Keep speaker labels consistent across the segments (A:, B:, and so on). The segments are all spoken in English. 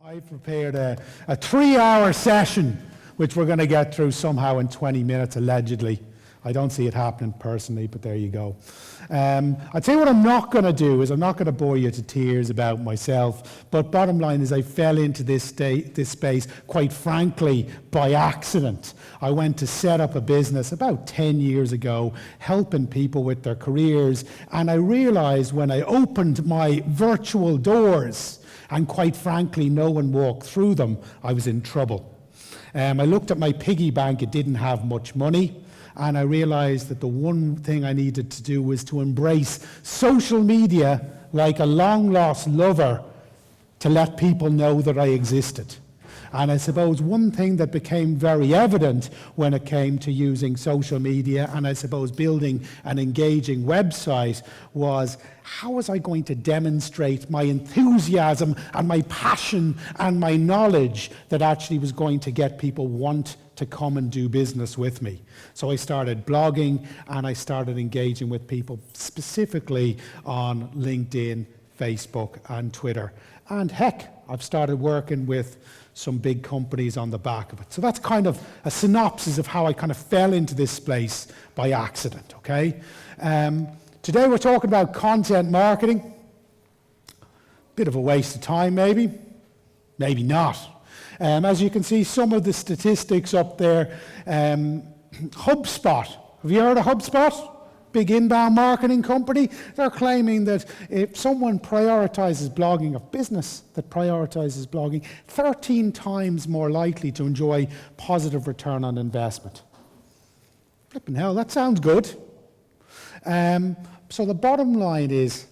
A: I've prepared a 3-hour session, which we're going to get through somehow in 20 minutes, allegedly. I don't see it happening personally, but there you go. I'll tell you what I'm not going to do is I'm not going to bore you to tears about myself, but bottom line is I fell into this space, quite frankly, by accident. I went to set up a business about 10 years ago, helping people with their careers, and I realized when I opened my virtual doors, and quite frankly, no one walked through them, I was in trouble. I looked at my piggy bank, it didn't have much money, and I realized that the one thing I needed to do was to embrace social media like a long-lost lover to let people know that I existed. And I suppose one thing that became very evident when it came to using social media and I suppose building an engaging website was how was I going to demonstrate my enthusiasm and my passion and my knowledge that actually was going to get people want to come and do business with me. So I started blogging and I started engaging with people specifically on LinkedIn, Facebook and Twitter. And heck, I've started working with some big companies on the back of it. So that's kind of a synopsis of how I kind of fell into this space by accident, okay? Today we're talking about content marketing. Bit of a waste of time maybe, maybe not. As you can see, some of the statistics up there, HubSpot. Have you heard of HubSpot? Big inbound marketing company. They're claiming that if someone prioritizes blogging, a business that prioritizes blogging, 13 times more likely to enjoy positive return on investment. Flipping hell, that sounds good. So the bottom line is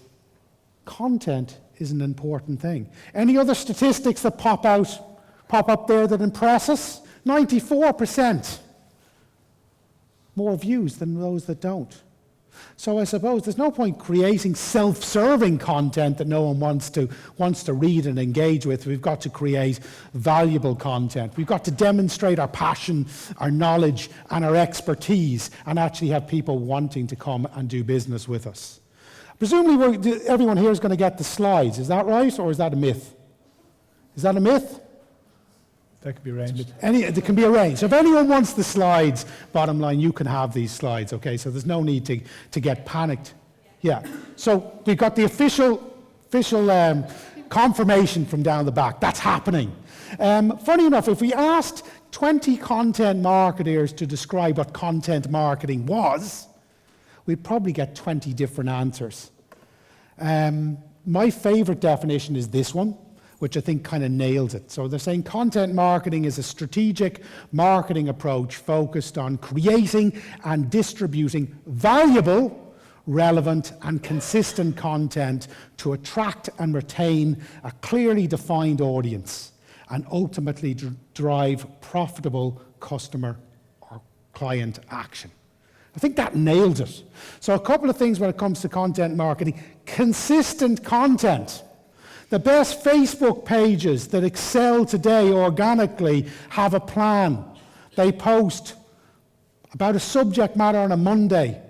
A: content is an important thing. Any other statistics that pop up there that impress us? 94% more views than those that don't. So I suppose there's no point creating self-serving content that no one wants to read and engage with. We've got to create valuable content. We've got to demonstrate our passion, our knowledge, and our expertise, and actually have people wanting to come and do business with us. Presumably, everyone here is going to get the slides. Is that right, or is that a myth? Is that a myth?
B: That could be arranged.
A: It can be arranged. So if anyone wants the slides, bottom line, you can have these slides, okay? So there's no need to get panicked. Yeah. So we've got the official confirmation from down the back. That's happening. Funny enough, if we asked 20 content marketers to describe what content marketing was, we'd probably get 20 different answers. My favorite definition is this one, which I think kind of nails it. So they're saying content marketing is a strategic marketing approach focused on creating and distributing valuable, relevant, and consistent content to attract and retain a clearly defined audience and ultimately drive profitable customer or client action. I think that nails it. So a couple of things when it comes to content marketing. Consistent content. The best Facebook pages that excel today organically have a plan. They post about a subject matter on a Monday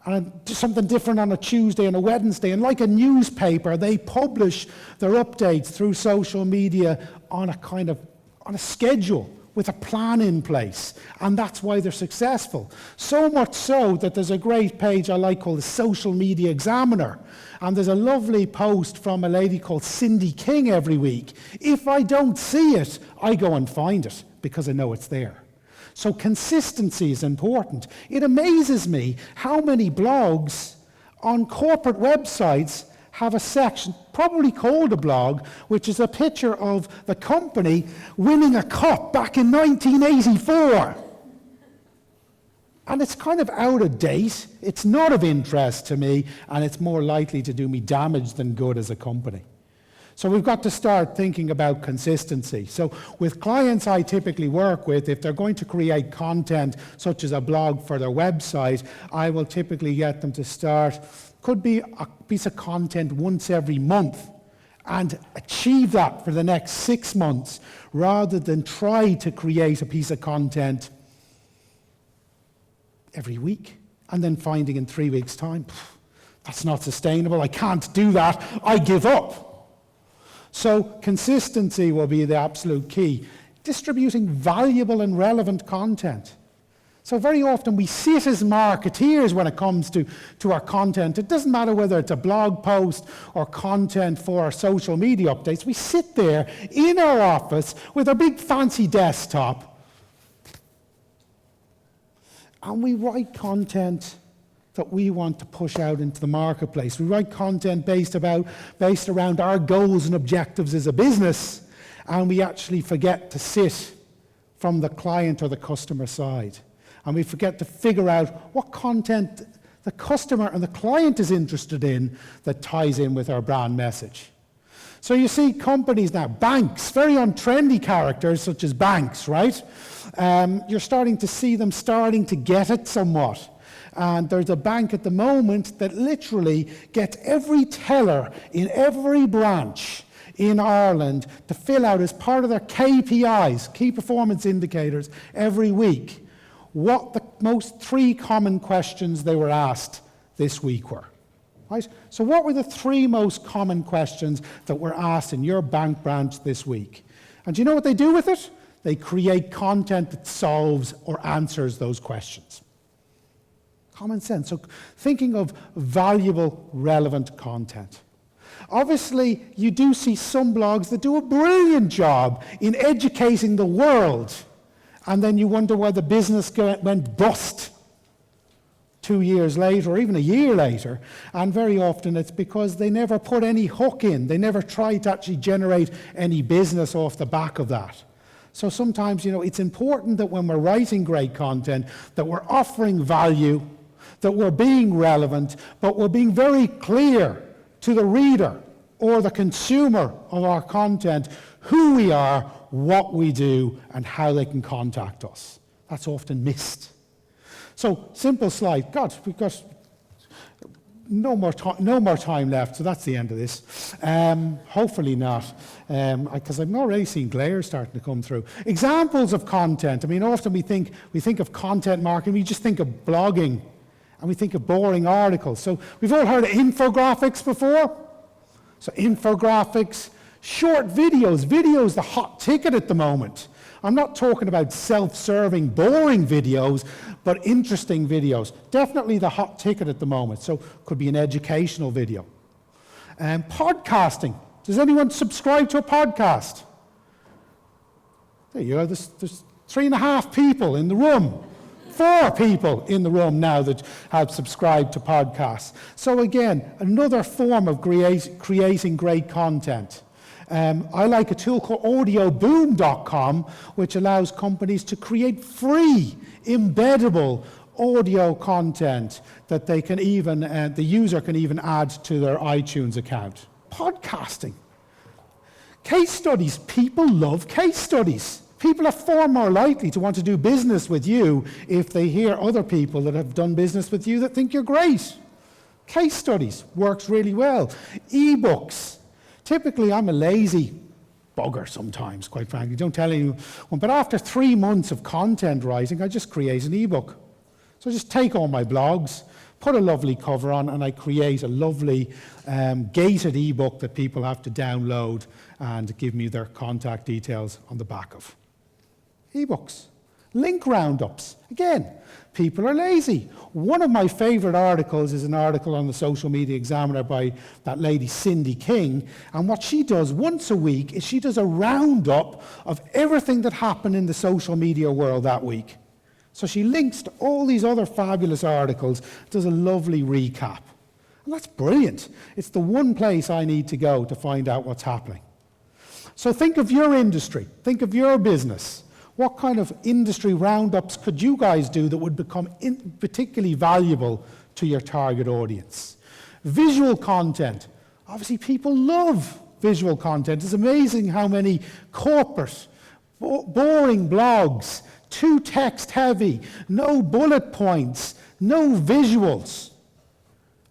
A: and something different on a Tuesday and a Wednesday. And like a newspaper, they publish their updates through social media on a schedule with a plan in place. And that's why they're successful. So much so that there's a great page I like called the Social Media Examiner. And there's a lovely post from a lady called Cindy King every week. If I don't see it, I go and find it because I know it's there. So consistency is important. It amazes me how many blogs on corporate websites have a section, probably called a blog, which is a picture of the company winning a cup back in 1984. And it's kind of out of date, it's not of interest to me, and it's more likely to do me damage than good as a company. So we've got to start thinking about consistency. So with clients I typically work with, if they're going to create content such as a blog for their website, I will typically get them to start, could be a piece of content once every month, and achieve that for the next 6 months, rather than try to create a piece of content every week, and then finding in 3 weeks' time, that's not sustainable, I can't do that, I give up. So consistency will be the absolute key. Distributing valuable and relevant content. So very often we sit as marketeers when it comes to our content. It doesn't matter whether it's a blog post or content for our social media updates. We sit there in our office with our big fancy desktop and we write content that we want to push out into the marketplace. We write content based around our goals and objectives as a business, and we actually forget to sit from the client or the customer side. And we forget to figure out what content the customer and the client is interested in that ties in with our brand message. So you see companies now, banks, very untrendy characters such as banks, right? You're starting to see them starting to get it somewhat. And there's a bank at the moment that literally gets every teller in every branch in Ireland to fill out as part of their KPIs, key performance indicators, every week, what the most 3 common questions they were asked this week were. Right? So what were the 3 most common questions that were asked in your bank branch this week? And do you know what they do with it? They create content that solves or answers those questions. Common sense. So thinking of valuable, relevant content. Obviously, you do see some blogs that do a brilliant job in educating the world, and then you wonder why the business went bust 2 years later or even a year later. And very often it's because they never put any hook in. They never tried to actually generate any business off the back of that. So sometimes, it's important that when we're writing great content, that we're offering value, that we're being relevant, but we're being very clear to the reader or the consumer of our content who we are, what we do, and how they can contact us. That's often missed. So, simple slide. God, we've got no more time left, so that's the end of this. Hopefully not, because I'm already seeing glares starting to come through. Examples of content. I mean, often we think of content marketing, we just think of blogging, and we think of boring articles. So we've all heard of infographics before. So infographics, short videos, the hot ticket at the moment. I'm not talking about self-serving, boring videos, but interesting videos. Definitely the hot ticket at the moment. So could be an educational video. Podcasting. Does anyone subscribe to a podcast? There you go. There's 3.5 people in the room. 4 people in the room now that have subscribed to podcasts. So again, another form of creating great content. I like a tool called audioboom.com, which allows companies to create free, embeddable audio content that they can even, the user can even add to their iTunes account. Podcasting. Case studies. People love case studies. People are far more likely to want to do business with you if they hear other people that have done business with you that think you're great. Case studies works really well. E-books. Typically, I'm a lazy bugger sometimes, quite frankly. Don't tell anyone. But after 3 months of content writing, I just create an e-book. So I just take all my blogs, put a lovely cover on, and I create a lovely gated e-book that people have to download and give me their contact details on the back of. E-books. Link roundups. Again, people are lazy. One of my favorite articles is an article on the Social Media Examiner by that lady Cindy King, and what she does once a week is she does a roundup of everything that happened in the social media world that week. So she links to all these other fabulous articles, does a lovely recap. And that's brilliant. It's the one place I need to go to find out what's happening. So think of your industry, think of your business. What kind of industry roundups could you guys do that would become particularly valuable to your target audience? Visual content. Obviously, people love visual content. It's amazing how many corporate, boring blogs, too text-heavy, no bullet points, no visuals.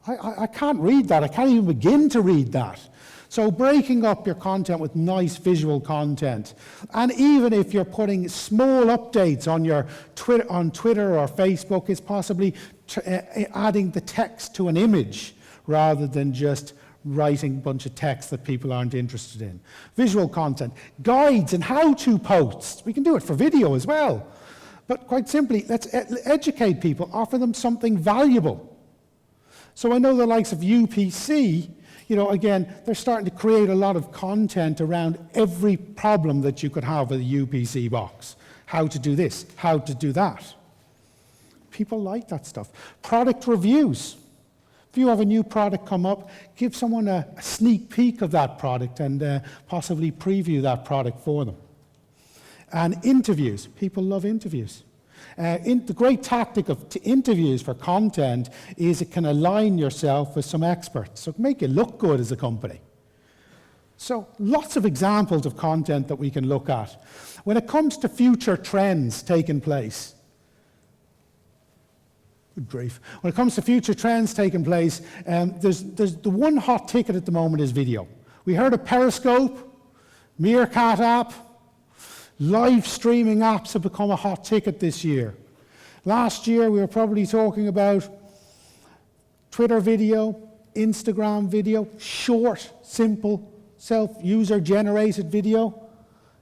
A: I can't read that. I can't even begin to read that. So breaking up your content with nice visual content, and even if you're putting small updates on your Twitter or Facebook, is possibly adding the text to an image rather than just writing a bunch of text that people aren't interested in. Visual content, guides and how-to posts. We can do it for video as well. But quite simply, let's educate people, offer them something valuable. So I know the likes of UPC, again, they're starting to create a lot of content around every problem that you could have with a UPC box. How to do this, how to do that. People like that stuff. Product reviews. If you have a new product come up, give someone a sneak peek of that product and possibly preview that product for them. And interviews. People love interviews. The great tactic of interviews for content is it can align yourself with some experts. So it can make you look good as a company. So lots of examples of content that we can look at. When it comes to future trends taking place, good grief. When it comes to future trends taking place, there's the one hot ticket at the moment is video. We heard of Periscope, Meerkat app. Live streaming apps have become a hot ticket this year. Last year, we were probably talking about Twitter video, Instagram video, short, simple, self-user-generated video.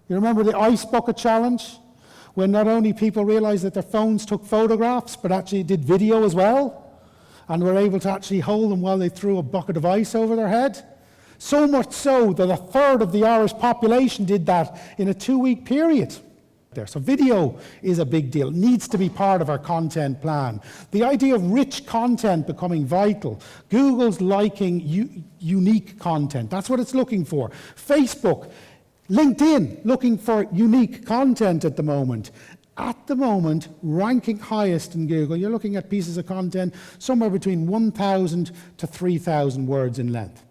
A: You remember the Ice Bucket Challenge? When not only people realized that their phones took photographs, but actually did video as well, and were able to actually hold them while they threw a bucket of ice over their head. So much so that a third of the Irish population did that in a 2-week period. So video is a big deal. It needs to be part of our content plan. The idea of rich content becoming vital. Google's liking unique content. That's what it's looking for. Facebook, LinkedIn, looking for unique content at the moment. At the moment, ranking highest in Google, you're looking at pieces of content somewhere between 1,000 to 3,000 words in length.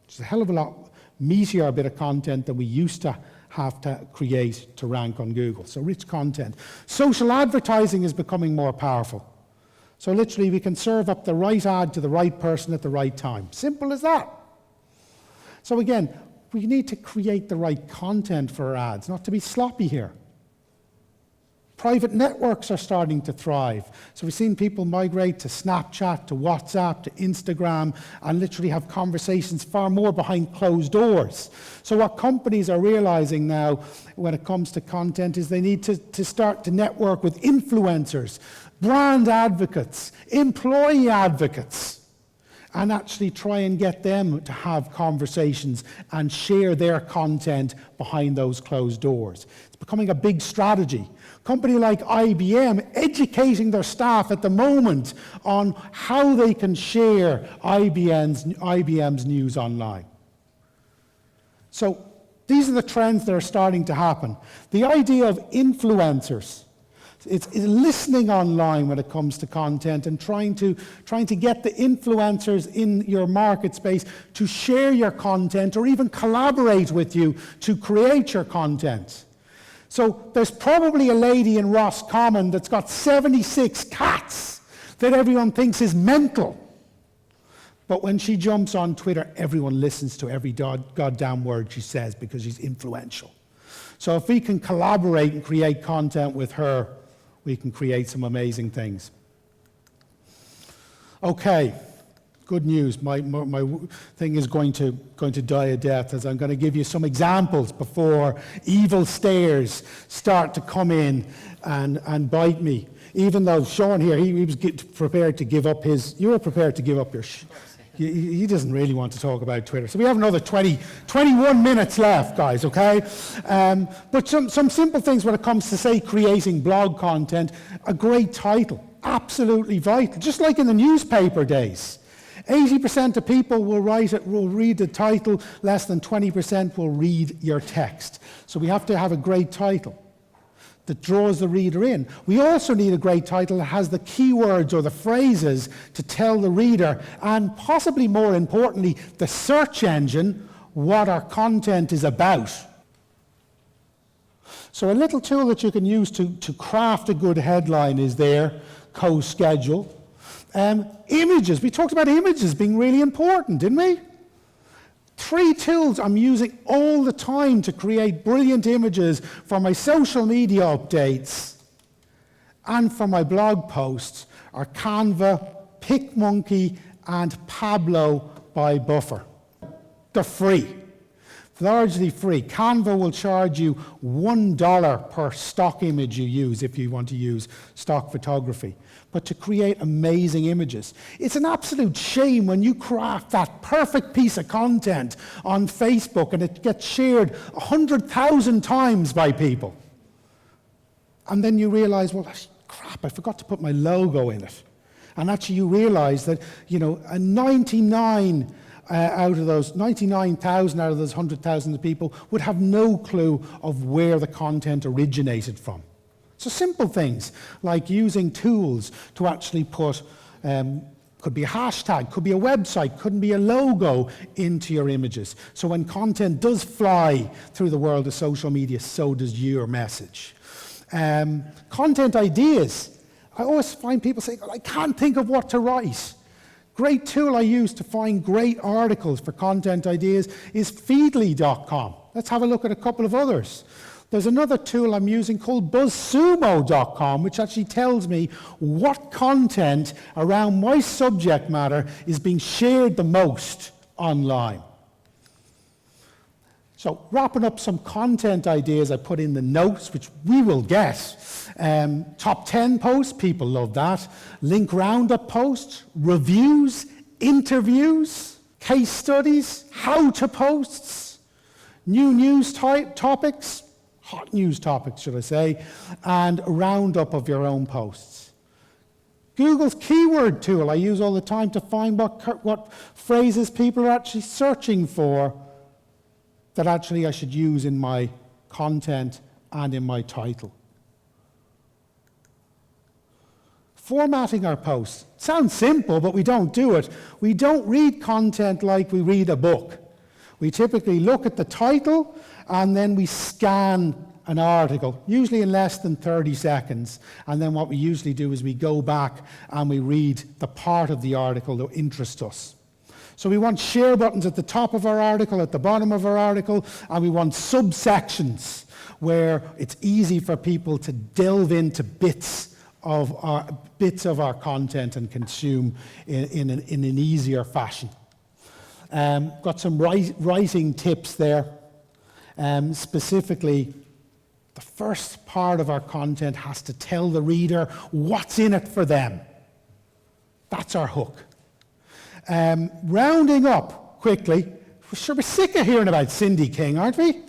A: It's a hell of a lot meatier bit of content than we used to have to create to rank on Google. So rich content. Social advertising is becoming more powerful. So literally we can serve up the right ad to the right person at the right time. Simple as that. So again, we need to create the right content for our ads, not to be sloppy here. Private networks are starting to thrive. So we've seen people migrate to Snapchat, to WhatsApp, to Instagram, and literally have conversations far more behind closed doors. So what companies are realizing now when it comes to content is they need to start to network with influencers, brand advocates, employee advocates, and actually try and get them to have conversations and share their content behind those closed doors. It's becoming a big strategy. Company like IBM educating their staff at the moment on how they can share IBM's news online. So these are the trends that are starting to happen. The idea of influencers, it's listening online when it comes to content and trying to get the influencers in your market space to share your content or even collaborate with you to create your content. So there's probably a lady in Roscommon that's got 76 cats that everyone thinks is mental. But when she jumps on Twitter, everyone listens to every goddamn word she says because she's influential. So if we can collaborate and create content with her, we can create some amazing things. Okay. Good news, my thing is going to die a death as I'm going to give you some examples before evil stares start to come in and bite me. Even though Sean here, he was prepared to give up you were prepared to give up your, he doesn't really want to talk about Twitter. So we have another 21 minutes left, guys, okay? But some simple things when it comes to, say, creating blog content, a great title, absolutely vital, just like in the newspaper days. 80% of people will read the title, less than 20% will read your text. So we have to have a great title that draws the reader in. We also need a great title that has the keywords or the phrases to tell the reader, and possibly more importantly, the search engine, what our content is about. So a little tool that you can use to craft a good headline is there, CoSchedule. Images. We talked about images being really important, didn't we? 3 tools I'm using all the time to create brilliant images for my social media updates and for my blog posts are Canva, PicMonkey, and Pablo by Buffer. They're free. Largely free. Canva will charge you $1 per stock image you use if you want to use stock photography, but to create amazing images. It's an absolute shame when you craft that perfect piece of content on Facebook and it gets shared 100,000 times by people. And then you realize, well, crap, I forgot to put my logo in it. And actually you realize that, a 99,000 out of those 100,000 people would have no clue of where the content originated from. So simple things like using tools to actually put, could be a hashtag, could be a website, could be a logo into your images. So when content does fly through the world of social media, so does your message. Content ideas. I always find people saying, I can't think of what to write. Great tool I use to find great articles for content ideas is feedly.com. Let's have a look at a couple of others. There's another tool I'm using called buzzsumo.com, which actually tells me what content around my subject matter is being shared the most online. So wrapping up some content ideas I put in the notes, which we will get. Top 10 posts, people love that. Link roundup posts, reviews, interviews, case studies, how-to posts, new news topics, hot news topics, should I say, and a roundup of your own posts. Google's keyword tool I use all the time to find what phrases people are actually searching for that actually I should use in my content and in my title. Formatting our posts. Sounds simple, but we don't do it. We don't read content like we read a book. We typically look at the title and then we scan an article, usually in less than 30 seconds. And then what we usually do is we go back and we read the part of the article that interests us. So we want share buttons at the top of our article, at the bottom of our article, and we want subsections where it's easy for people to delve into bits of our content and consume in an easier fashion. Got some writing tips there. Specifically, the first part of our content has to tell the reader what's in it for them. That's our hook. Rounding up quickly, we're sick of hearing about Cindy King, aren't we?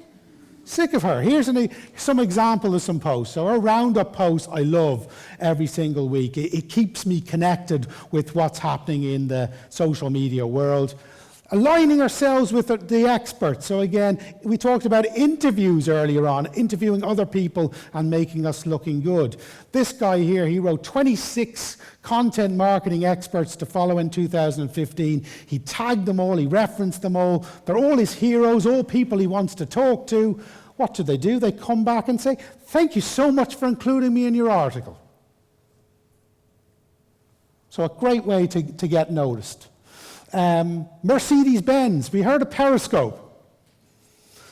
A: Sick of her. Here's some example of some posts. So our roundup post I love every single week. It keeps me connected with what's happening in the social media world. Aligning ourselves with the experts. So again, we talked about interviews earlier on, interviewing other people and making us looking good. This guy here, he wrote 26 content marketing experts to follow in 2015. He tagged them all, he referenced them all. They're all his heroes, all people he wants to talk to. What do? They come back and say, thank you so much for including me in your article. So a great way to get noticed. Mercedes-Benz, we heard of Periscope.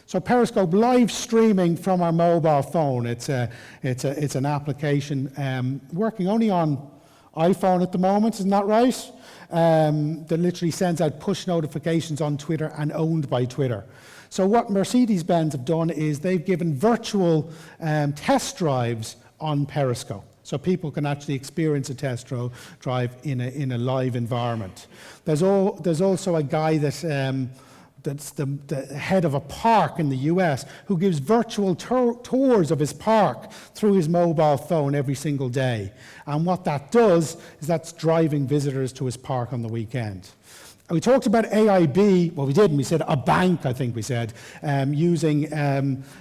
A: So Periscope live streaming from our mobile phone. It's an application working only on iPhone at the moment, isn't that right? That literally sends out push notifications on Twitter and owned by Twitter. So what Mercedes-Benz have done is they've given virtual test drives on Periscope. So people can actually experience a test drive in a live environment. There's also a guy that's the head of a park in the US who gives virtual tours of his park through his mobile phone every single day. And what that does is that's driving visitors to his park on the weekend. We talked about AIB, well we didn't, we said a bank, I think we said,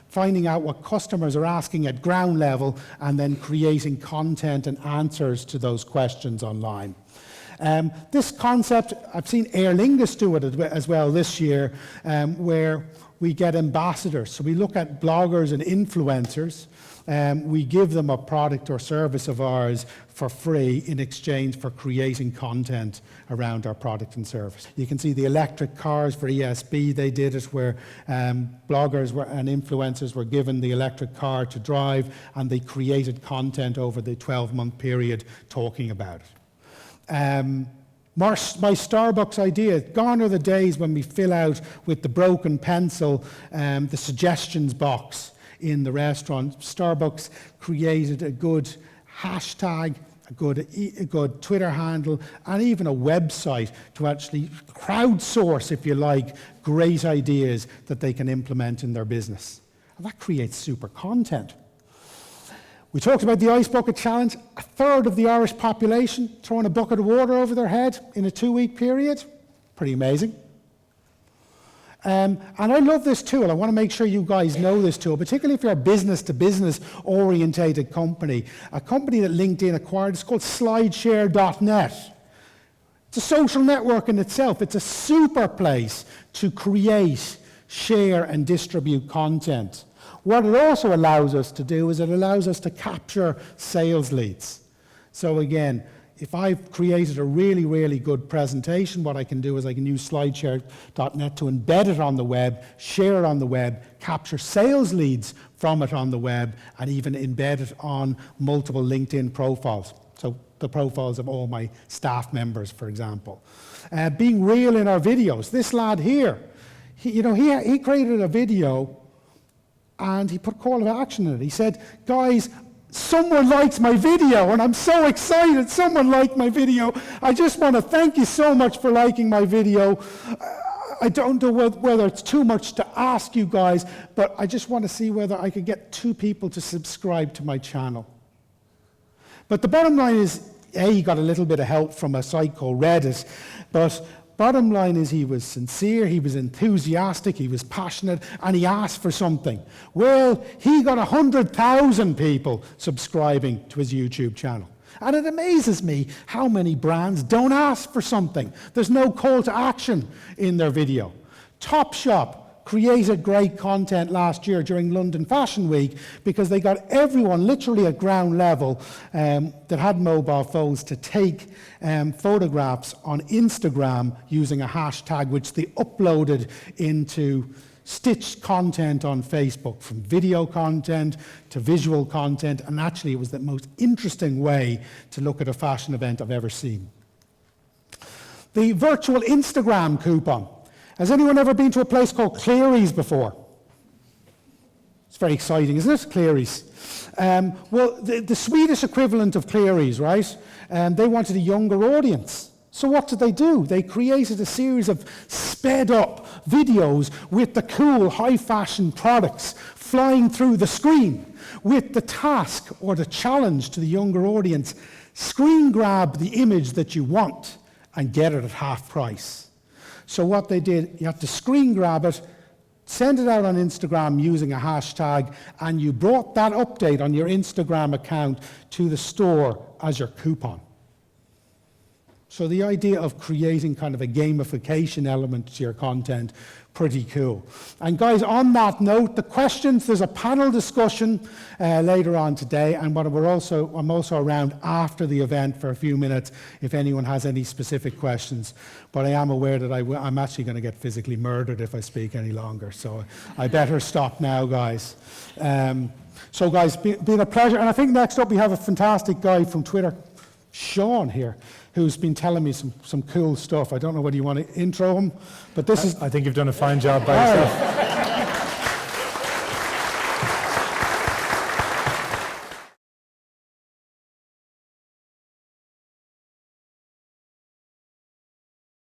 A: finding out what customers are asking at ground level and then creating content and answers to those questions online. This concept, I've seen Aer Lingus do it as well this year, where we get ambassadors. So we look at bloggers and influencers. We give them a product or service of ours for free in exchange for creating content around our product and service. You can see the electric cars for ESB, they did it where bloggers and influencers were given the electric car to drive and they created content over the 12-month period talking about it. My Starbucks idea, gone are the days when we fill out with the broken pencil the suggestions box in the restaurant. Starbucks created a good hashtag, a good Twitter handle, and even a website to actually crowdsource, if you like, great ideas that they can implement in their business. And that creates super content. We talked about the Ice Bucket Challenge. A third of the Irish population throwing a bucket of water over their head in a 2-week period. Pretty amazing. And I love this tool. I want to make sure you guys know this tool, particularly if you're a business-to-business orientated company. A company that LinkedIn acquired is called slideshare.net. It's a social network in itself. It's a super place to create, share, and distribute content. What it also allows us to do is it allows us to capture sales leads. So again, if I've created a really, really good presentation, what I can do is I can use slideshare.net to embed it on the web, share it on the web, capture sales leads from it on the web, and even embed it on multiple LinkedIn profiles. So the profiles of all my staff members, for example. Being real in our videos. This lad here, he created a video and he put call of action in it. He said, guys, someone likes my video, and I'm so excited someone liked my video. I just want to thank you so much for liking my video. I don't know whether it's too much to ask you guys, but I just want to see whether I could get 2 people to subscribe to my channel. But the bottom line is, he got a little bit of help from a site called Reddit, but bottom line is he was sincere, he was enthusiastic, he was passionate, and he asked for something. Well, he got 100,000 people subscribing to his YouTube channel. And it amazes me how many brands don't ask for something. There's no call to action in their video. Topshop created great content last year during London Fashion Week because they got everyone literally at ground level that had mobile phones to take photographs on Instagram using a hashtag which they uploaded into stitched content on Facebook, from video content to visual content, and actually it was the most interesting way to look at a fashion event I've ever seen. The virtual Instagram coupon. Has anyone ever been to a place called Cleary's before? It's very exciting, isn't it? Cleary's. Well, the Swedish equivalent of Cleary's, right? They wanted a younger audience. So what did they do? They created a series of sped-up videos with the cool, high-fashion products flying through the screen with the task or the challenge to the younger audience: screen grab the image that you want and get it at half price. So what they did, you had to screen grab it, send it out on Instagram using a hashtag, and you brought that update on your Instagram account to the store as your coupon. So the idea of creating kind of a gamification element to your content, pretty cool. And guys, on that note, the questions, there's a panel discussion later on today, and I'm also around after the event for a few minutes if anyone has any specific questions. But I am aware that I'm actually going to get physically murdered if I speak any longer, so I better stop now, guys. So guys, been a pleasure. And I think next up we have a fantastic guy from Twitter, Sean here, who's been telling me some cool stuff. I don't know whether you want to intro him, but this is...
B: I think you've done a fine job by yourself.